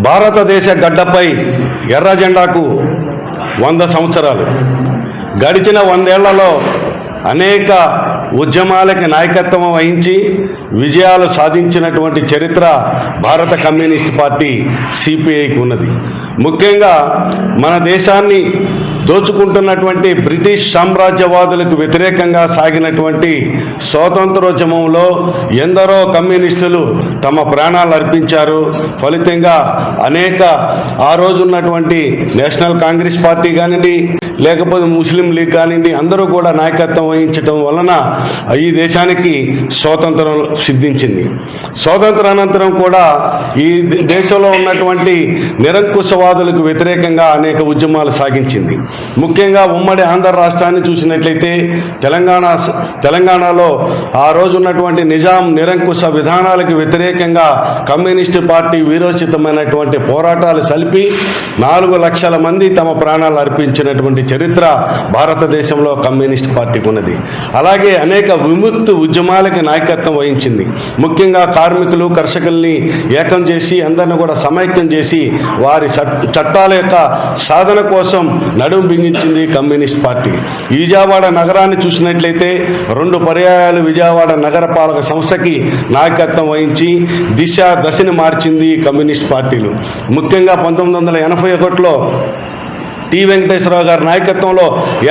భారతదేశ గడ్డపై ఎర్ర జెండాకు 100 సంవత్సరాలు. గడిచిన 100 ఏళ్లలో అనేక ఉద్యమాలకి నాయకత్వం వహించి విజయాలు సాధించినటువంటి చరిత్ర భారత కమ్యూనిస్ట్ పార్టీ సిపిఐకి ఉన్నది. ముఖ్యంగా మన దేశాన్ని దోచుకుంటున్నటువంటి బ్రిటిష్ సామ్రాజ్యవాదులకు వ్యతిరేకంగా సాగినటువంటి స్వాతంత్రోద్యమంలో ఎందరో కమ్యూనిస్టులు తమ ప్రాణాలు అర్పించారు. ఫలితంగా అనేక ఆ రోజు ఉన్నటువంటి నేషనల్ కాంగ్రెస్ పార్టీ కానివ్వండి, లేకపోతే ముస్లిం లీగ్ కానివ్వండి, అందరూ కూడా నాయకత్వం వహించడం వలన ఈ దేశానికి స్వాతంత్రం సిద్ధించింది. స్వాతంత్రానంతరం కూడా ఈ దేశంలో ఉన్నటువంటి నిరంకుశవాదులకు వ్యతిరేకంగా అనేక ఉద్యమాలు సాగించింది. ముఖ్యంగా ఉమ్మడి ఆంధ్ర రాష్ట్రాన్ని చూసినట్లయితే తెలంగాణలో ఆ రోజు ఉన్నటువంటి నిజాం నిరంకుశ విధానాలకు వ్యతిరేకంగా కమ్యూనిస్టు పార్టీ వీరోచితమైనటువంటి పోరాటాలు సలిపి 4 లక్షల మంది తమ ప్రాణాలు అర్పించినటువంటి చరిత్ర భారతదేశంలో కమ్యూనిస్ట్ పార్టీకి ఉన్నది. అలాగే అనేక విముక్తి ఉద్యమాలకి నాయకత్వం వహించింది. ముఖ్యంగా కార్మికులు కర్షకుల్ని ఏకం చేసి అందరిని కూడా సమైక్యం చేసి వారి చట్టాల యొక్క సాధన కోసం నడుం బిగించింది కమ్యూనిస్ట్ పార్టీ. విజయవాడ నగరాన్ని చూసినట్లయితే 2 పర్యాయాలు విజయవాడ నగరపాలక సంస్థకి నాయకత్వం వహించి దశని మార్చింది కమ్యూనిస్ట్ పార్టీలు. ముఖ్యంగా 1981లో టి వెంకటేశ్వరరావు గారి నాయకత్వంలో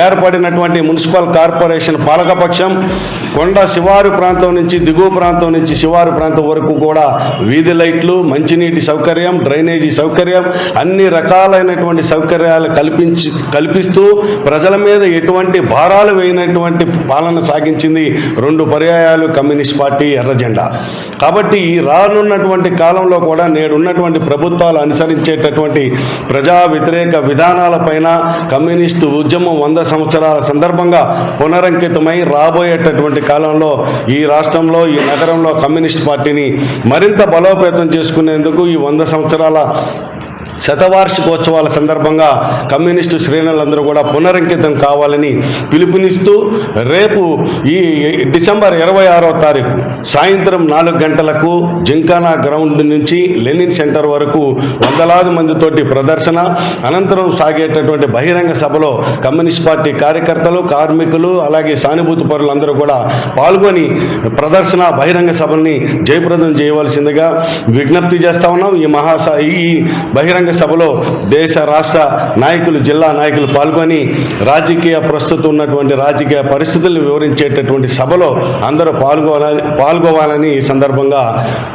ఏర్పడినటువంటి మున్సిపల్ కార్పొరేషన్ పాలకపక్షం కొండ శివారు ప్రాంతం నుంచి దిగువ ప్రాంతం నుంచి శివారు ప్రాంతం వరకు కూడా వీధి లైట్లు, మంచినీటి సౌకర్యం, డ్రైనేజీ సౌకర్యం, అన్ని రకాలైనటువంటి సౌకర్యాలు కల్పిస్తూ ప్రజల మీద ఎటువంటి భారాలు వేయనటువంటి పాలన సాగించింది 2 పర్యాయాలు కమ్యూనిస్ట్ పార్టీ ఎర్ర జెండా. కాబట్టి ఈ రానున్నటువంటి కాలంలో కూడా నేడున్నటువంటి ప్రభుత్వాలు అనుసరించేటటువంటి ప్రజా వ్యతిరేక విధానాలపై కమ్యూనిస్టు ఉద్యమం 100 సంవత్సరాల సందర్భంగా పునరంకితమై రాబోయేటటువంటి కాలంలో ఈ రాష్ట్రంలో ఈ నగరంలో కమ్యూనిస్ట్ పార్టీని మరింత బలోపేతం చేసుకునేందుకు ఈ 100 సంవత్సరాల శతవార్షికోత్సవాల సందర్భంగా కమ్యూనిస్టు శ్రేణులందరూ కూడా పునరంకితం కావాలని పిలుపునిస్తూ రేపు ఈ డిసెంబర్ 26వ తారీఖు సాయంత్రం 4 గంటలకు జింకానా గ్రౌండ్ నుంచి లెనిన్ సెంటర్ వరకు వందలాది మందితోటి ప్రదర్శన, అనంతరం సాగేటటువంటి బహిరంగ సభలో కమ్యూనిస్ట్ పార్టీ కార్యకర్తలు, కార్మికులు, అలాగే సానుభూతి పరులందరూ కూడా పాల్గొని ప్రదర్శన బహిరంగ సభల్ని జయప్రదం చేయవలసిందిగా విజ్ఞప్తి చేస్తా ఉన్నాం. ఈ బహిరంగ సభలో దేశ రాష్ట్ర నాయకులు, జిల్లా నాయకులు పాల్గొని ప్రస్తుతం ఉన్నటువంటి రాజకీయ పరిస్థితులను వివరించేటటువంటి సభలో అందరూ పాల్గొవాలని ఈ సందర్భంగా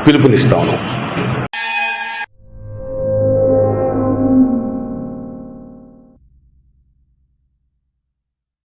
పిలుపునిస్తాము.